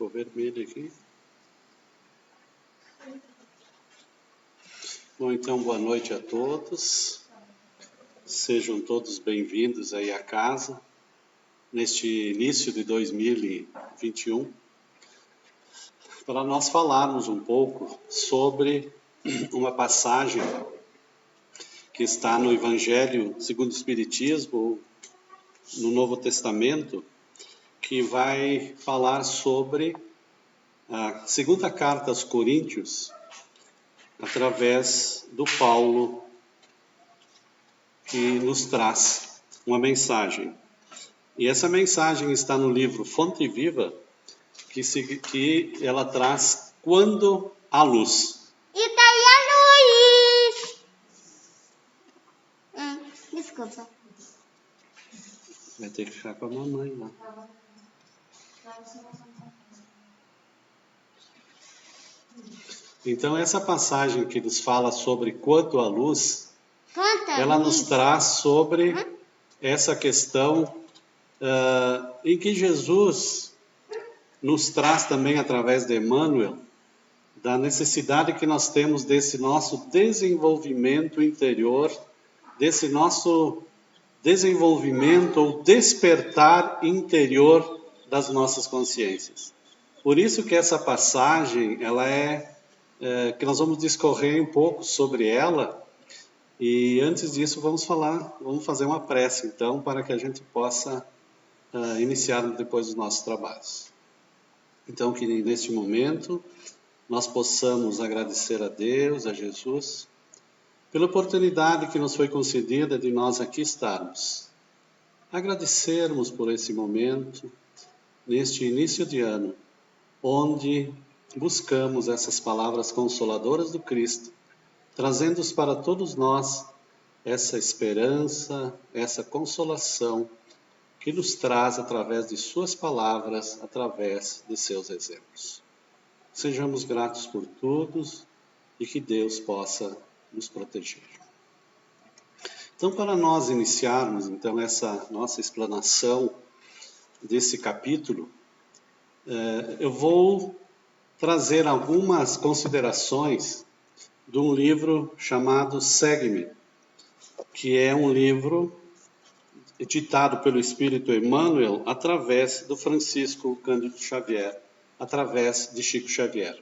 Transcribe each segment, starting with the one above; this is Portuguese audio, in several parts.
Ficou vermelho aqui. Bom, então, boa noite a todos. Sejam todos bem-vindos aí à casa, neste início de 2021, para nós falarmos um pouco sobre uma passagem que está no Evangelho segundo o Espiritismo, no Novo Testamento, que vai falar sobre a segunda carta aos Coríntios, através do Paulo, que nos traz uma mensagem. E essa mensagem está no livro Fonte Viva, que ela traz Quando há Luz. E daí a luz? Desculpa. Vai ter que ficar com a mamãe lá. Então, essa passagem que nos fala sobre quanto à luz, ela nos traz sobre essa questão em que Jesus nos traz também, através de Emmanuel, da necessidade que nós temos desse nosso desenvolvimento interior, desse nosso desenvolvimento ou despertar interior das nossas consciências. Por isso que essa passagem, ela que nós vamos discorrer um pouco sobre ela, e antes disso vamos fazer uma prece, então, para que a gente possa iniciar depois os nossos trabalhos. Então, que neste momento nós possamos agradecer a Deus, a Jesus, pela oportunidade que nos foi concedida de nós aqui estarmos. Agradecermos por esse momento, neste início de ano, onde buscamos essas palavras consoladoras do Cristo, trazendo para todos nós essa esperança, essa consolação que nos traz através de suas palavras, através de seus exemplos. Sejamos gratos por todos e que Deus possa nos proteger. Então, para nós iniciarmos então essa nossa explanação desse capítulo, eu vou trazer algumas considerações de um livro chamado Segue-me, que é um livro ditado pelo Espírito Emmanuel através do Francisco Cândido Xavier, através de Chico Xavier,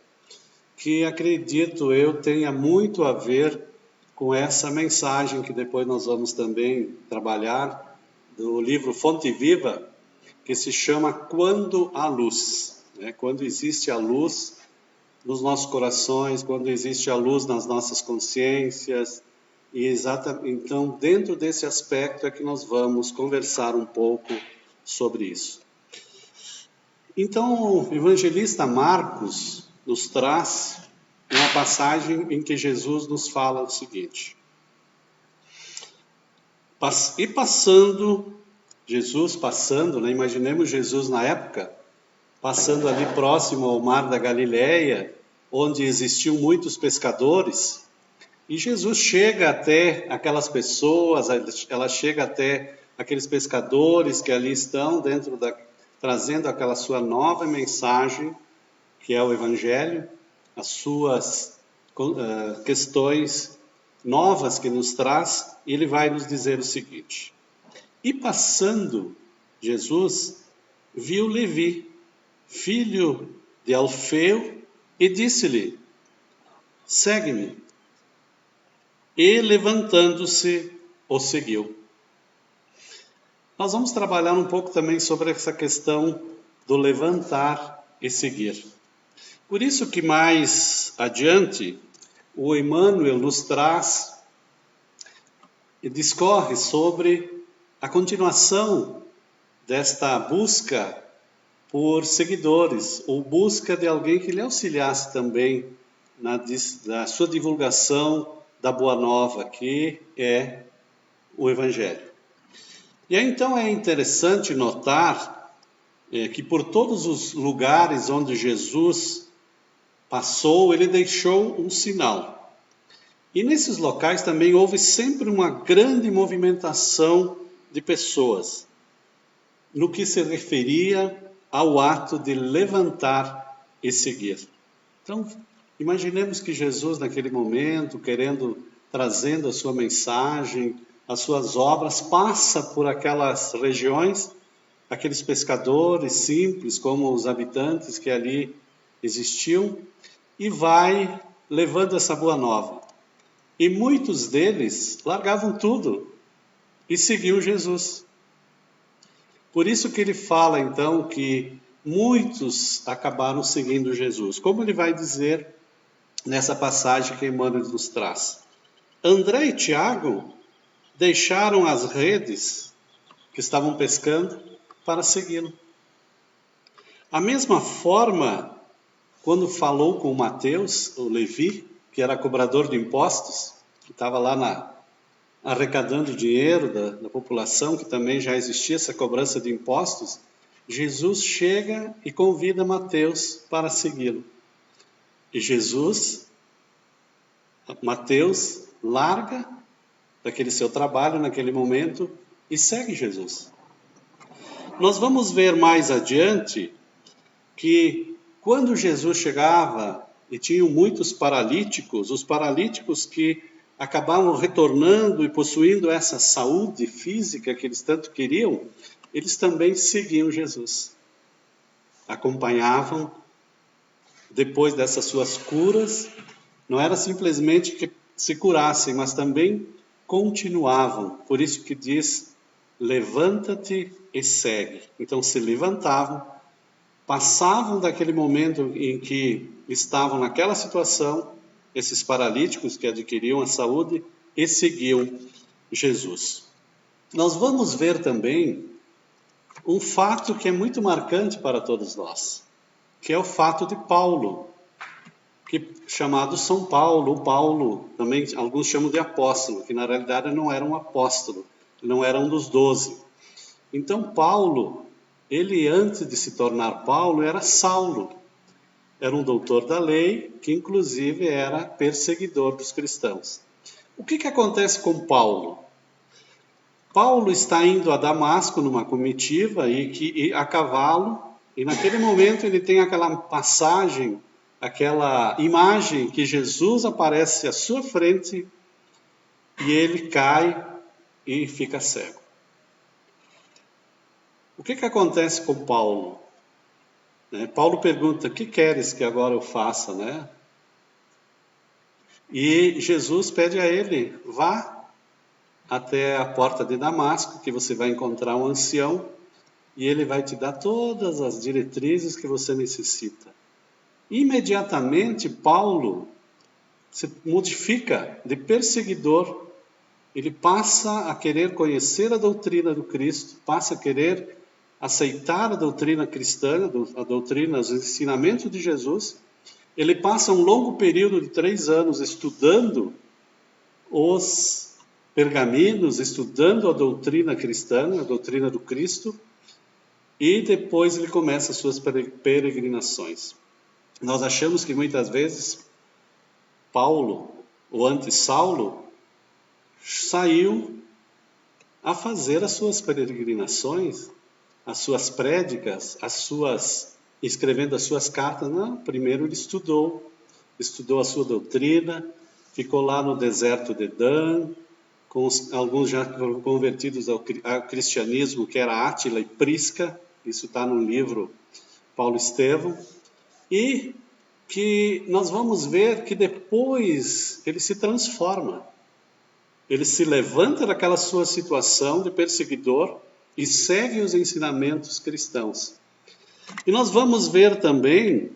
que acredito eu tenha muito a ver com essa mensagem que depois nós vamos também trabalhar, do livro Fonte Viva, que se chama Quando há Luz, quando existe a luz nos nossos corações, quando existe a luz nas nossas consciências. E então, dentro desse aspecto é que nós vamos conversar um pouco sobre isso. Então, o evangelista Marcos nos traz uma passagem em que Jesus nos fala o seguinte: e passando, imaginemos Jesus na época, passando ali próximo ao mar da Galileia, onde existiam muitos pescadores, e Jesus chega até aquelas pessoas, ela chega até aqueles pescadores que ali estão trazendo aquela sua nova mensagem, que é o Evangelho, as suas questões novas que nos traz, e ele vai nos dizer o seguinte: e passando Jesus, viu Levi, filho de Alfeu, e disse-lhe: segue-me. E levantando-se, o seguiu. Nós vamos trabalhar um pouco também sobre essa questão do levantar e seguir. Por isso que mais adiante, o Emmanuel nos traz e discorre sobre a continuação desta busca por seguidores, ou busca de alguém que lhe auxiliasse também na sua divulgação da Boa Nova, que é o Evangelho. E aí, então é interessante notar que por todos os lugares onde Jesus passou, ele deixou um sinal. E nesses locais também houve sempre uma grande movimentação de pessoas, no que se referia ao ato de levantar e seguir. Então, imaginemos que Jesus, naquele momento, trazendo a sua mensagem, as suas obras, passa por aquelas regiões, aqueles pescadores simples, como os habitantes que ali existiam, e vai levando essa boa nova. E muitos deles largavam tudo e seguiam Jesus. Por isso que ele fala, então, que muitos acabaram seguindo Jesus. Como ele vai dizer nessa passagem que Emmanuel nos traz. André e Tiago deixaram as redes que estavam pescando para segui-lo. A mesma forma, quando falou com Mateus, o Levi, que era cobrador de impostos, que estava lá arrecadando dinheiro da população, que também já existia essa cobrança de impostos, Jesus chega e convida Mateus para segui-lo. E Mateus larga daquele seu trabalho naquele momento e segue Jesus. Nós vamos ver mais adiante que quando Jesus chegava e tinham muitos paralíticos, os paralíticos que acabavam retornando e possuindo essa saúde física que eles tanto queriam, eles também seguiam Jesus. Acompanhavam depois dessas suas curas, não era simplesmente que se curassem, mas também continuavam. Por isso que diz, levanta-te e segue. Então se levantavam, passavam daquele momento em que estavam naquela situação, esses paralíticos que adquiriam a saúde, e seguiam Jesus. Nós vamos ver também um fato que é muito marcante para todos nós, que é o fato de Paulo, chamado São Paulo, Paulo, também alguns chamam de apóstolo, que na realidade não era um apóstolo, não era um dos 12. Então Paulo, ele antes de se tornar Paulo, era Saulo, era um doutor da lei, que inclusive era perseguidor dos cristãos. O que acontece com Paulo? Paulo está indo a Damasco numa comitiva e a cavalo, e naquele momento ele tem aquela passagem, aquela imagem que Jesus aparece à sua frente e ele cai e fica cego. O que acontece com Paulo? Paulo pergunta, o que queres que agora eu faça, né? E Jesus pede a ele, vá até a porta de Damasco, que você vai encontrar um ancião, e ele vai te dar todas as diretrizes que você necessita. Imediatamente, Paulo se modifica de perseguidor, ele passa a querer conhecer a doutrina do Cristo, passa a querer aceitar a doutrina cristã, a doutrina, os ensinamentos de Jesus. Ele passa um longo período de 3 anos estudando os pergaminos, estudando a doutrina cristã, a doutrina do Cristo, e depois ele começa as suas peregrinações. Nós achamos que muitas vezes Paulo, ou antes Saulo, saiu a fazer as suas peregrinações, as suas prédicas, escrevendo as suas cartas. Não, primeiro ele estudou a sua doutrina, ficou lá no deserto de Dan, com alguns já convertidos ao cristianismo, que era Átila e Prisca, isso está no livro Paulo Estevão, e que nós vamos ver que depois ele se transforma, ele se levanta daquela sua situação de perseguidor e segue os ensinamentos cristãos. E nós vamos ver também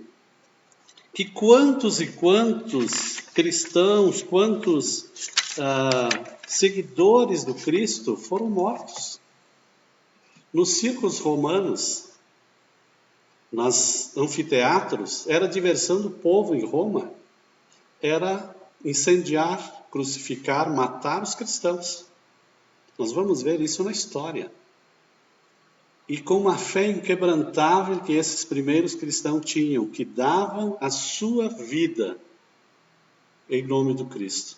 que quantos e quantos cristãos, quantos seguidores do Cristo foram mortos. Nos circos romanos, nos anfiteatros, era a diversão do povo em Roma, era incendiar, crucificar, matar os cristãos. Nós vamos ver isso na história. E com uma fé inquebrantável que esses primeiros cristãos tinham, que davam a sua vida em nome do Cristo.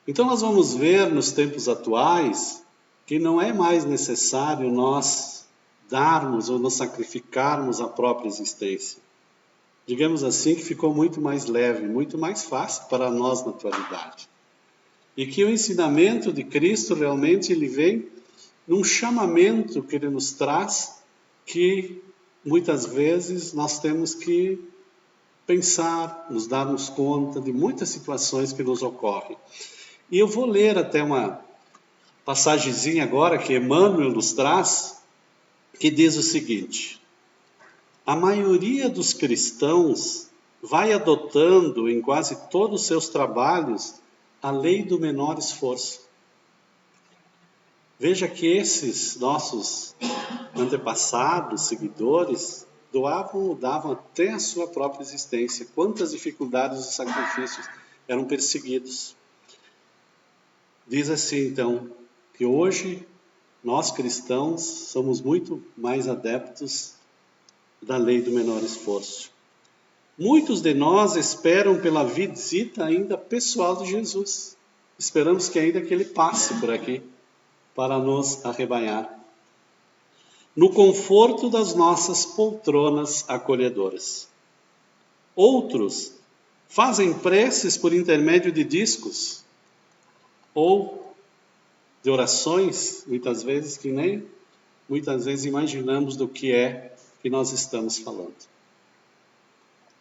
Então nós vamos ver nos tempos atuais que não é mais necessário nós darmos ou nos sacrificarmos a própria existência. Digamos assim, que ficou muito mais leve, muito mais fácil para nós na atualidade. E que o ensinamento de Cristo realmente ele vem num chamamento que ele nos traz, que muitas vezes nós temos que pensar, nos darmos conta de muitas situações que nos ocorrem. E eu vou ler até uma passagemzinha agora que Emmanuel nos traz, que diz o seguinte: a maioria dos cristãos vai adotando em quase todos os seus trabalhos a lei do menor esforço. Veja que esses nossos antepassados, seguidores, davam até a sua própria existência. Quantas dificuldades e sacrifícios eram perseguidos. Diz assim, então, que hoje nós cristãos somos muito mais adeptos da lei do menor esforço. Muitos de nós esperam pela visita ainda pessoal de Jesus. Esperamos que ainda que ele passe por aqui para nos arrebanhar. No conforto das nossas poltronas acolhedoras. Outros fazem preces por intermédio de discos ou de orações, muitas vezes imaginamos do que é que nós estamos falando.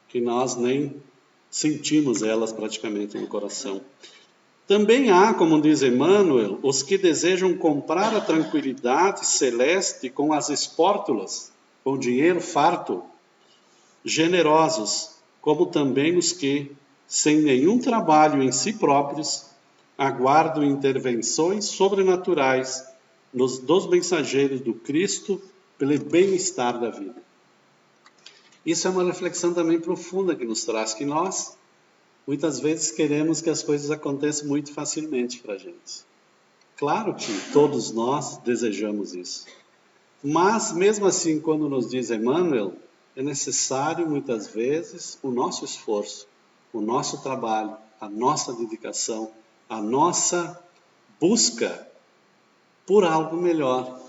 Que nós nem sentimos elas praticamente no coração. Também há, como diz Emmanuel, os que desejam comprar a tranquilidade celeste com as espórtulas, com dinheiro farto, generosos, como também os que, sem nenhum trabalho em si próprios, aguardam intervenções sobrenaturais dos mensageiros do Cristo pelo bem-estar da vida. Isso é uma reflexão também profunda que nos traz, que nós, muitas vezes, queremos que as coisas aconteçam muito facilmente para a gente. Claro que todos nós desejamos isso. Mas, mesmo assim, quando nos diz Emmanuel, é necessário, muitas vezes, o nosso esforço, o nosso trabalho, a nossa dedicação, a nossa busca por algo melhor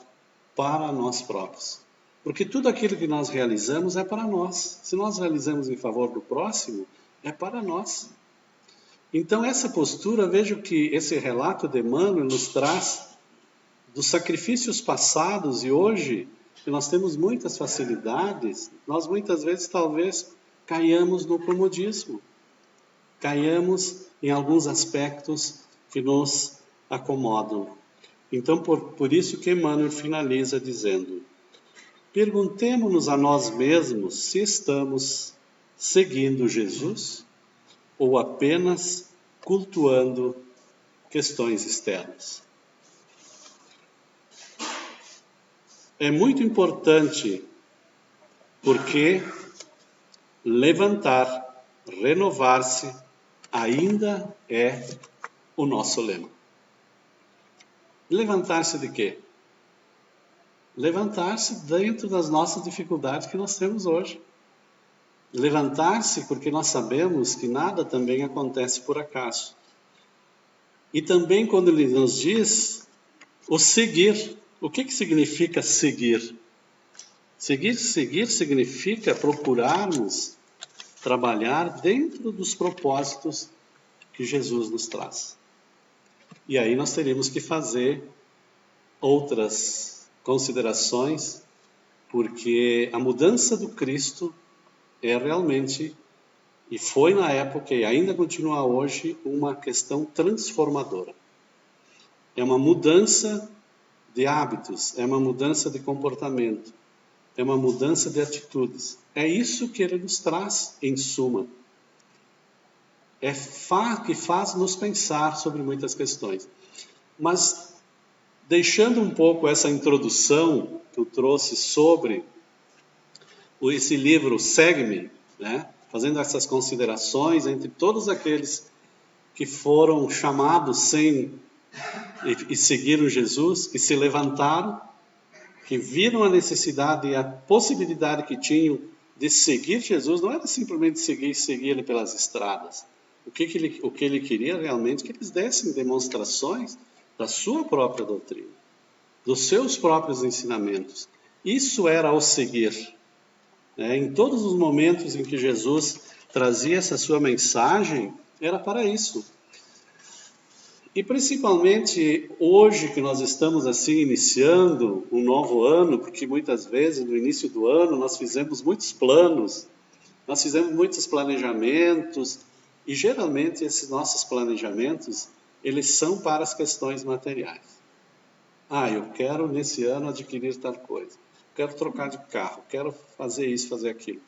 para nós próprios. Porque tudo aquilo que nós realizamos é para nós. Se nós realizamos em favor do próximo, é para nós. Então, essa postura, vejo que esse relato de Emmanuel nos traz dos sacrifícios passados e hoje, que nós temos muitas facilidades, nós muitas vezes talvez caiamos no comodismo, caiamos em alguns aspectos que nos acomodam. Então, por isso que Emmanuel finaliza dizendo: perguntemo-nos a nós mesmos se estamos seguindo Jesus ou apenas cultuando questões externas. É muito importante porque levantar, renovar-se ainda é o nosso lema. Levantar-se de quê? Levantar-se dentro das nossas dificuldades que nós temos hoje. Levantar-se porque nós sabemos que nada também acontece por acaso. E também quando ele nos diz o seguir. O que significa seguir? Seguir significa procurarmos trabalhar dentro dos propósitos que Jesus nos traz. E aí nós teríamos que fazer outras considerações, porque a mudança do Cristo é realmente, e foi na época e ainda continua hoje, uma questão transformadora. É uma mudança de hábitos, é uma mudança de comportamento, é uma mudança de atitudes. É isso que ele nos traz, em suma. É que faz nos pensar sobre muitas questões. Mas, deixando um pouco essa introdução que eu trouxe sobre esse livro Segue-me, né? Fazendo essas considerações entre todos aqueles que foram chamados e seguiram Jesus, que se levantaram, que viram a necessidade e a possibilidade que tinham de seguir Jesus. Não era simplesmente seguir ele pelas estradas. O que ele queria realmente que eles dessem demonstrações da sua própria doutrina, dos seus próprios ensinamentos. Isso era o seguir. Em todos os momentos em que Jesus trazia essa sua mensagem, era para isso. E principalmente hoje que nós estamos assim iniciando um novo ano, porque muitas vezes no início do ano nós fizemos muitos planos, nós fizemos muitos planejamentos, e geralmente esses nossos planejamentos, eles são para as questões materiais. Eu quero nesse ano adquirir tal coisa, quero trocar de carro, quero fazer isso, fazer aquilo.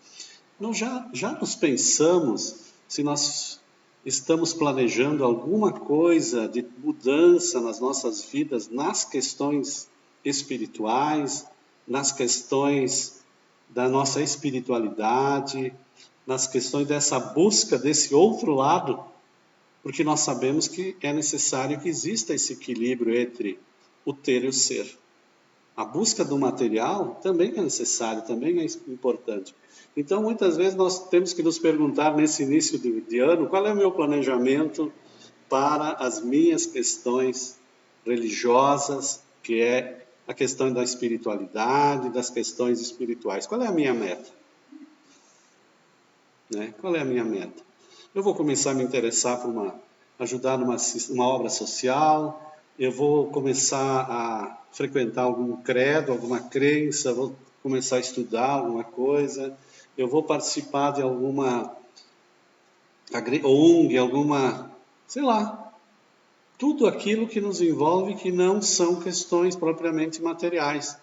Nós já nos pensamos se nós estamos planejando alguma coisa de mudança nas nossas vidas, nas questões espirituais, nas questões da nossa espiritualidade, nas questões dessa busca desse outro lado, porque nós sabemos que é necessário que exista esse equilíbrio entre o ter e o ser. A busca do material também é necessária, também é importante. Então, muitas vezes nós temos que nos perguntar nesse início de ano, qual é o meu planejamento para as minhas questões religiosas, que é a questão da espiritualidade, das questões espirituais. Qual é a minha meta? Qual é a minha meta? Eu vou começar a me interessar por ajudar numa obra social, eu vou começar a frequentar algum credo, alguma crença, vou começar a estudar alguma coisa, eu vou participar de alguma ONG, sei lá, tudo aquilo que nos envolve que não são questões propriamente materiais,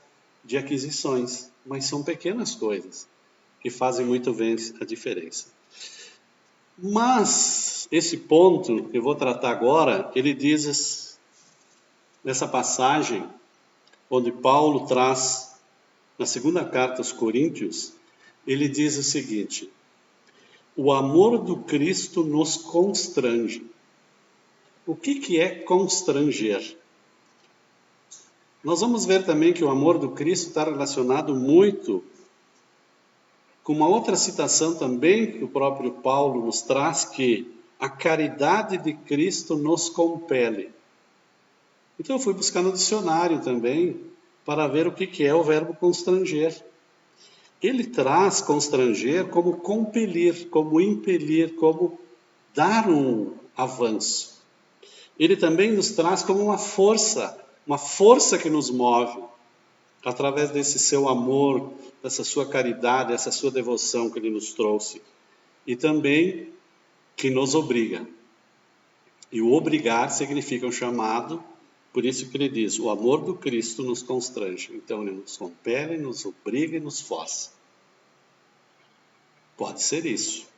de aquisições, mas são pequenas coisas que fazem muito bem a diferença. Mas esse ponto que eu vou tratar agora, ele diz nessa passagem onde Paulo traz na segunda carta aos Coríntios, ele diz o seguinte: o amor do Cristo nos constrange. O que é constranger? Nós vamos ver também que o amor do Cristo está relacionado muito com uma outra citação também que o próprio Paulo nos traz, que a caridade de Cristo nos compele. Então eu fui buscar no dicionário também para ver o que é o verbo constranger. Ele traz constranger como compelir, como impelir, como dar um avanço. Ele também nos traz como uma força que nos move, através desse seu amor, dessa sua caridade, dessa sua devoção que ele nos trouxe. E também que nos obriga. E o obrigar significa um chamado, por isso que ele diz, o amor do Cristo nos constrange. Então ele nos compele, nos obriga e nos força. Pode ser isso.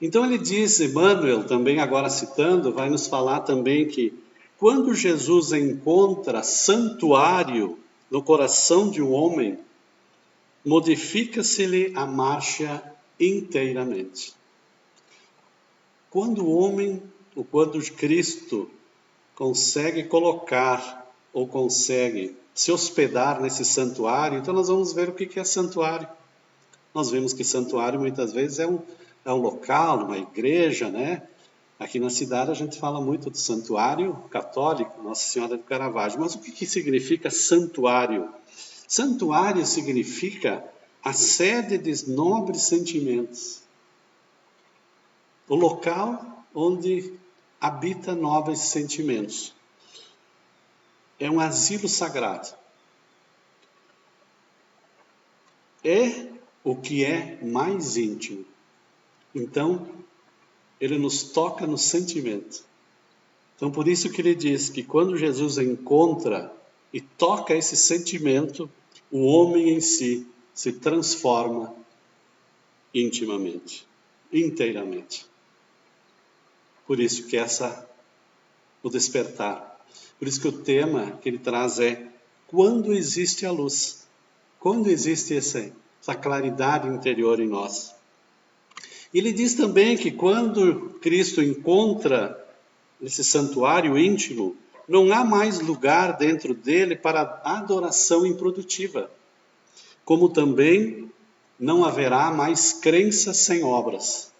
Então ele diz, Emmanuel, também agora citando, vai nos falar também que quando Jesus encontra santuário no coração de um homem, modifica-se-lhe a marcha inteiramente. Quando o homem, ou quando Cristo consegue colocar, ou consegue se hospedar nesse santuário, então nós vamos ver o que é santuário. Nós vemos que santuário muitas vezes é um local, uma igreja, né? Aqui na cidade a gente fala muito do santuário católico, Nossa Senhora do Caravaggio. Mas o que significa santuário? Santuário significa a sede dos nobres sentimentos. O local onde habita nobres sentimentos. É um asilo sagrado. É o que é mais íntimo. Então, ele nos toca no sentimento. Então, por isso que ele diz que quando Jesus encontra e toca esse sentimento, o homem em si se transforma intimamente, inteiramente. Por isso que o despertar. Por isso que o tema que ele traz é quando existe a luz, quando existe essa claridade interior em nós. Ele diz também que quando Cristo encontra esse santuário íntimo, não há mais lugar dentro dele para adoração improdutiva, como também não haverá mais crença sem obras.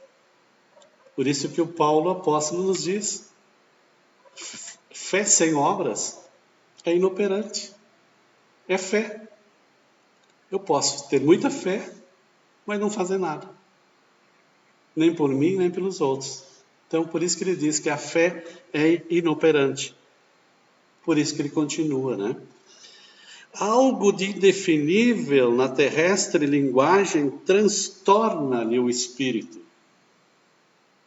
Por isso que o Paulo apóstolo nos diz, fé sem obras é inoperante, é fé. Eu posso ter muita fé, mas não fazer nada. Nem por mim, nem pelos outros. Então, por isso que ele diz que a fé é inoperante. Por isso que ele continua, né? Algo de indefinível na terrestre linguagem transtorna-lhe o espírito,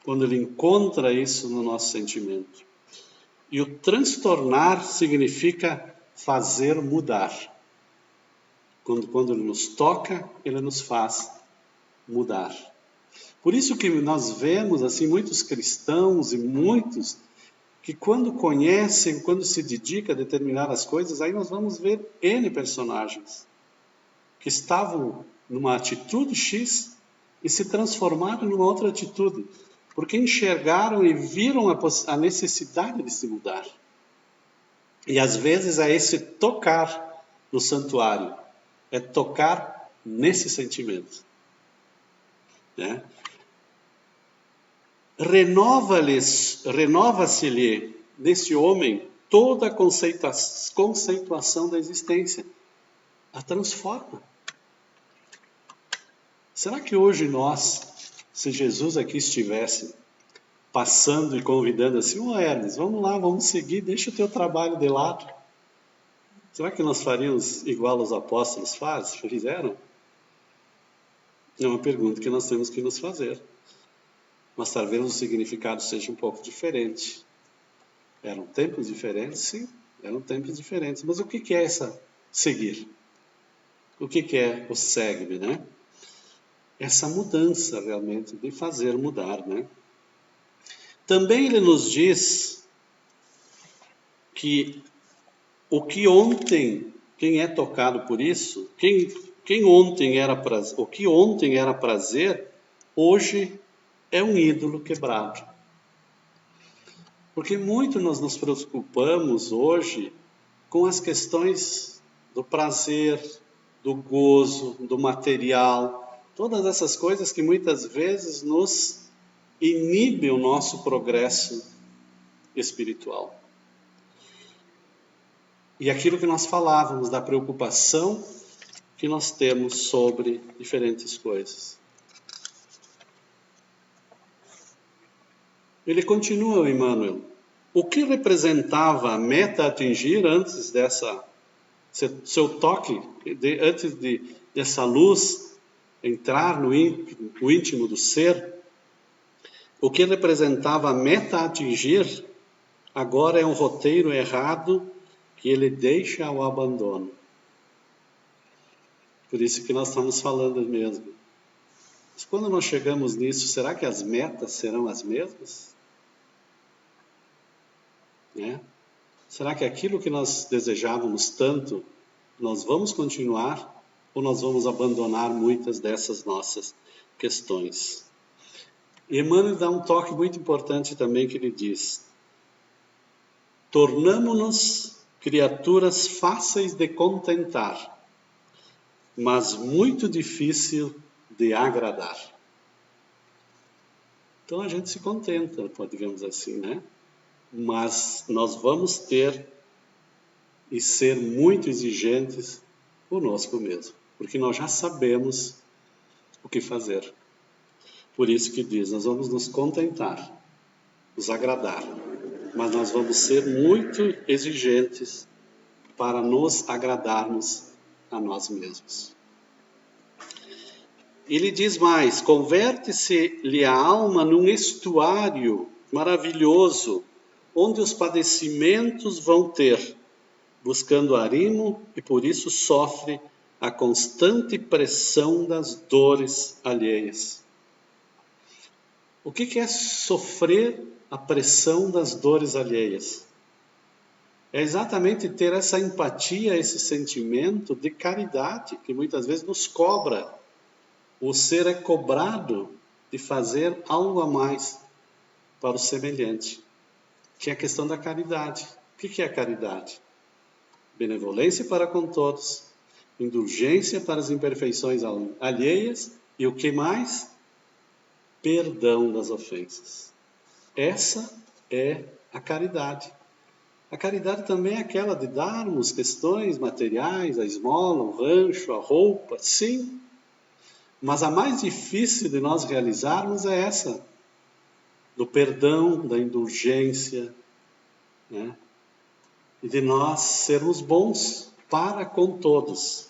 quando ele encontra isso no nosso sentimento. E o transtornar significa fazer mudar. Quando ele nos toca, ele nos faz mudar. Por isso que nós vemos assim muitos cristãos e muitos que quando conhecem, quando se dedicam a determinadas coisas, aí nós vamos ver N personagens que estavam numa atitude X e se transformaram numa outra atitude, porque enxergaram e viram a necessidade de se mudar. E às vezes é esse tocar no santuário, é tocar nesse sentimento, né? Renova-se-lhe nesse homem toda a conceituação da existência. A transforma. Será que hoje nós, se Jesus aqui estivesse passando e convidando assim, Hermes, vamos lá, vamos seguir, deixa o teu trabalho de lado. Será que nós faríamos igual os apóstolos fizeram? É uma pergunta que nós temos que nos fazer. Mas talvez o significado seja um pouco diferente. Eram tempos diferentes? Sim, eram tempos diferentes. Mas o que é essa seguir? O que é o segue-me, né? Essa mudança realmente de fazer mudar, né? Também ele nos diz que o que ontem, quem é tocado por isso, o que ontem era prazer, hoje é um ídolo quebrado. Porque muito nós nos preocupamos hoje com as questões do prazer, do gozo, do material, todas essas coisas que muitas vezes nos inibem o nosso progresso espiritual. E aquilo que nós falávamos da preocupação que nós temos sobre diferentes coisas. Ele continua, Emmanuel. O que representava a meta a atingir antes seu toque, antes dessa luz entrar no íntimo do ser? O que representava a meta a atingir, agora é um roteiro errado que ele deixa ao abandono. Por isso que nós estamos falando mesmo. Mas quando nós chegamos nisso, será que as metas serão as mesmas? Será que aquilo que nós desejávamos tanto, nós vamos continuar ou nós vamos abandonar muitas dessas nossas questões? E Emmanuel dá um toque muito importante também que ele diz: tornamo-nos criaturas fáceis de contentar, mas muito difícil de agradar. Então a gente se contenta, digamos assim, né? Mas nós vamos ter e ser muito exigentes conosco mesmo, porque nós já sabemos o que fazer. Por isso que diz, nós vamos nos contentar, nos agradar, mas nós vamos ser muito exigentes para nos agradarmos a nós mesmos. Ele diz mais, converte-se-lhe a alma num estuário maravilhoso, onde os padecimentos vão ter, buscando arrimo, e por isso sofre a constante pressão das dores alheias. O que é sofrer a pressão das dores alheias? É exatamente ter essa empatia, esse sentimento de caridade, que muitas vezes nos cobra. O ser é cobrado de fazer algo a mais para o semelhante, que é a questão da caridade. O que é a caridade? Benevolência para com todos, indulgência para as imperfeições alheias e o que mais? Perdão das ofensas. Essa é a caridade. A caridade também é aquela de darmos questões materiais, a esmola, o rancho, a roupa, sim. Mas a mais difícil de nós realizarmos é essa, do perdão, da indulgência, né? E de nós sermos bons para com todos,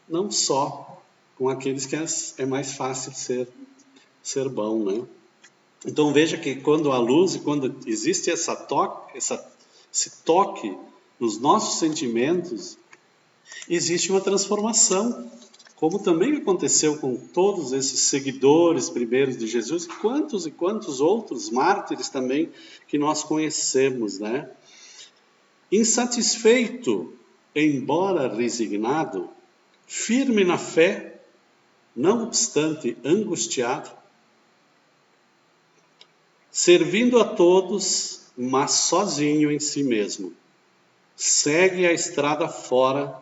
não só com aqueles que é mais fácil ser bom, né? Então veja que quando há luz e quando existe esse toque nos nossos sentimentos, existe uma transformação, como também aconteceu com todos esses seguidores primeiros de Jesus, quantos e quantos outros mártires também que nós conhecemos, né? Insatisfeito, embora resignado, firme na fé, não obstante angustiado, servindo a todos, mas sozinho em si mesmo, segue a estrada fora,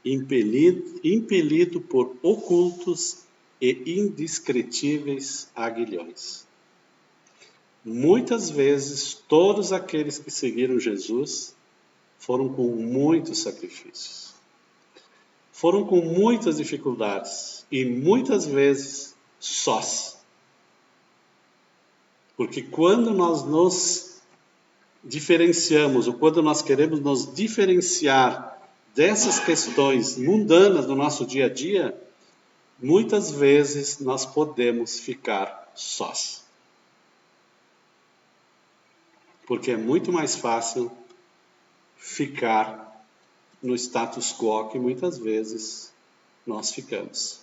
impelido por ocultos e indescritíveis aguilhões. Muitas vezes, todos aqueles que seguiram Jesus foram com muitos sacrifícios, foram com muitas dificuldades e muitas vezes sós. Porque quando nós nos diferenciamos, ou quando nós queremos nos diferenciar dessas questões mundanas do nosso dia a dia, muitas vezes nós podemos ficar sós. Porque é muito mais fácil ficar no status quo que muitas vezes nós ficamos.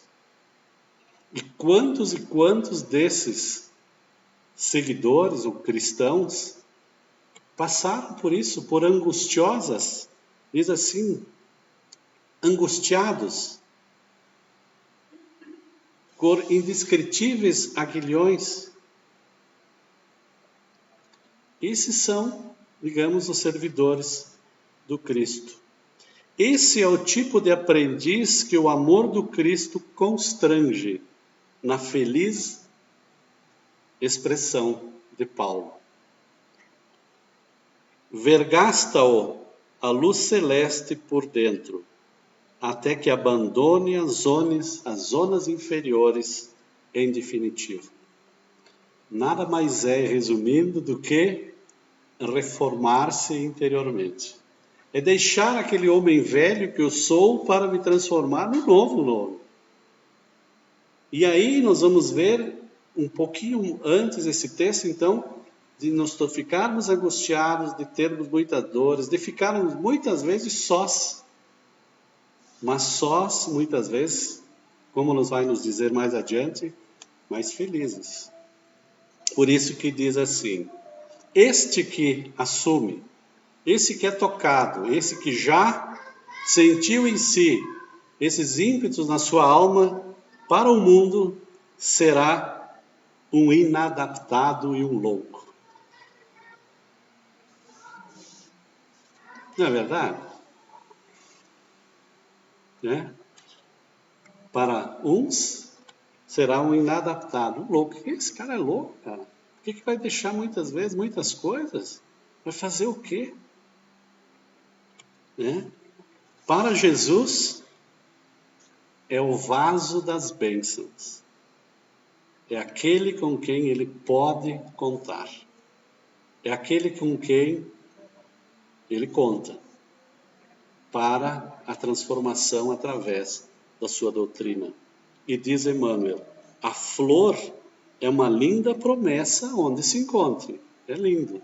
E quantos desses seguidores ou cristãos passaram por isso, por angustiosas, diz assim, angustiados, por indescritíveis aguilhões. Esses são, digamos, os servidores do Cristo. Esse é o tipo de aprendiz que o amor do Cristo constrange na feliz expressão de Paulo. Vergasta-o a luz celeste por dentro, até que abandone as zonas inferiores em definitivo. Nada mais é, resumindo, do que reformar-se interiormente. É deixar aquele homem velho que eu sou para me transformar no novo. E aí nós vamos ver um pouquinho antes esse texto, então, de nos ficarmos angustiados, de termos muitas dores, de ficarmos muitas vezes sós. Mas sós, muitas vezes, como nos vai nos dizer mais adiante, mais felizes. Por isso que diz assim, este que assume, esse que é tocado, esse que já sentiu em si esses ímpetos na sua alma, para o mundo será um inadaptado e um louco. Não é verdade? Né? Para uns será um inadaptado, um louco. Esse cara é louco, cara. Por que vai deixar muitas vezes muitas coisas? Vai fazer o quê? Né? Para Jesus, é o vaso das bênçãos. É aquele com quem ele pode contar. É aquele com quem ele conta para a transformação através da sua doutrina. E diz Emmanuel, a flor é uma linda promessa onde se encontre. É lindo.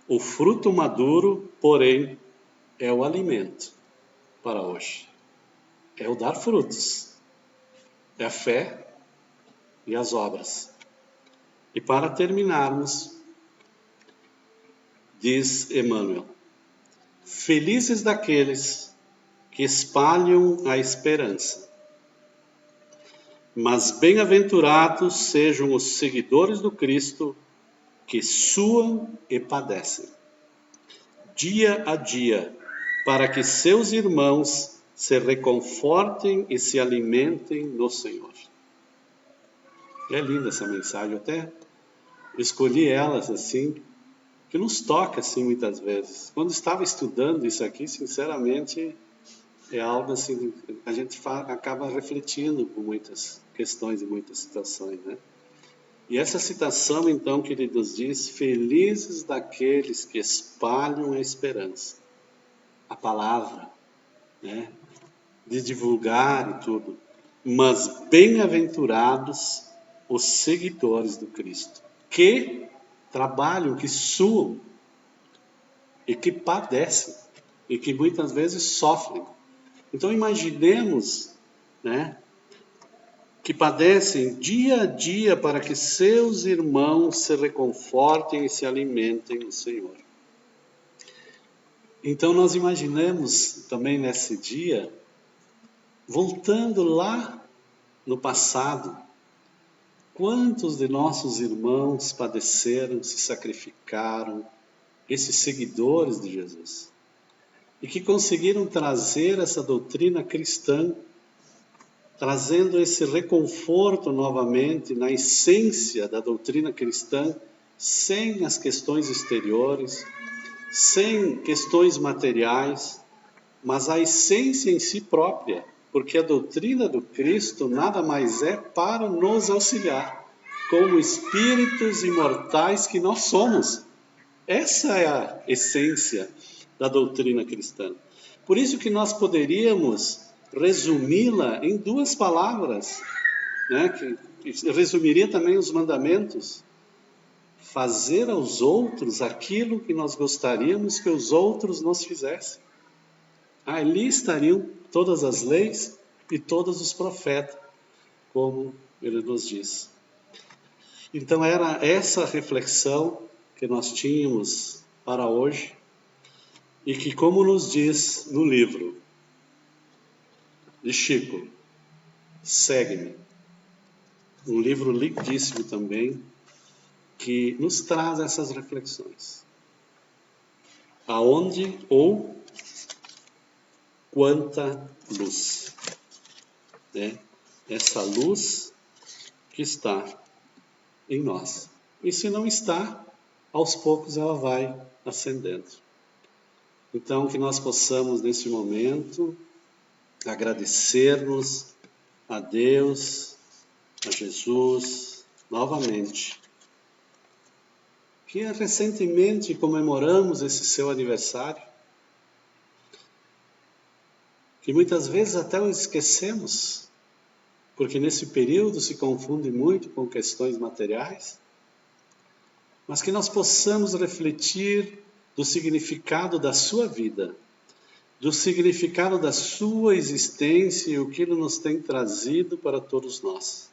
O fruto maduro, porém, é o alimento para hoje. É o dar frutos. É a fé e as obras. E para terminarmos, diz Emmanuel, felizes daqueles que espalham a esperança, mas bem-aventurados sejam os seguidores do Cristo que suam e padecem, dia a dia, para que seus irmãos se reconfortem e se alimentem no Senhor. É linda essa mensagem, eu até escolhi elas assim, que nos toca assim muitas vezes. Quando estava estudando isso aqui, sinceramente, é algo assim, a gente acaba refletindo por muitas questões e muitas situações, né? E essa citação, então, que ele nos diz: felizes daqueles que espalham a esperança, a palavra, né? De divulgar e tudo, mas bem-aventurados os seguidores do Cristo, que trabalham, que suam e que padecem e que muitas vezes sofrem. Então imaginemos, né, que padecem dia a dia para que seus irmãos se reconfortem e se alimentem no Senhor. Então nós imaginemos também nesse dia, voltando lá no passado, quantos de nossos irmãos padeceram, se sacrificaram, esses seguidores de Jesus, e que conseguiram trazer essa doutrina cristã, trazendo esse reconforto novamente na essência da doutrina cristã, sem as questões exteriores, sem questões materiais, mas a essência em si própria, porque a doutrina do Cristo nada mais é para nos auxiliar, como espíritos imortais que nós somos. Essa é a essência da doutrina cristã. Por isso que nós poderíamos resumi-la em 2 palavras, né, que resumiria também os mandamentos: fazer aos outros aquilo que nós gostaríamos que os outros nos fizessem. Ali estariam todas as leis e todos os profetas, como ele nos diz. Então era essa reflexão que nós tínhamos para hoje, e que, como nos diz no livro de Chico, Segue-me, um livro lindíssimo também, que nos traz essas reflexões. Aonde ou quanta luz, né? Essa luz que está em nós. E se não está, aos poucos ela vai acendendo. Então, que nós possamos, nesse momento, agradecermos a Deus, a Jesus, novamente, que recentemente comemoramos esse seu aniversário, que muitas vezes até o esquecemos, porque nesse período se confunde muito com questões materiais, mas que nós possamos refletir do significado da sua vida, do significado da sua existência e o que ele nos tem trazido para todos nós.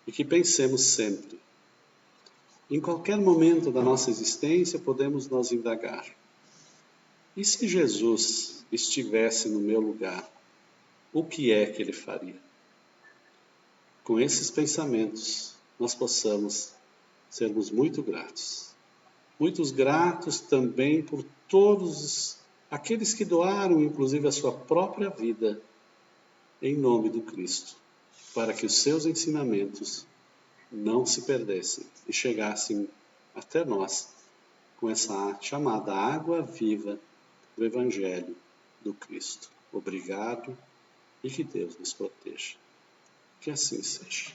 E que pensemos sempre, em qualquer momento da nossa existência podemos nos indagar: e se Jesus estivesse no meu lugar, o que é que ele faria? Com esses pensamentos, nós possamos sermos muito gratos. Muitos gratos também por todos aqueles que doaram, inclusive, a sua própria vida em nome do Cristo, para que os seus ensinamentos não se perdessem e chegassem até nós com essa chamada água viva do Evangelho do Cristo. Obrigado e que Deus nos proteja. Que assim seja.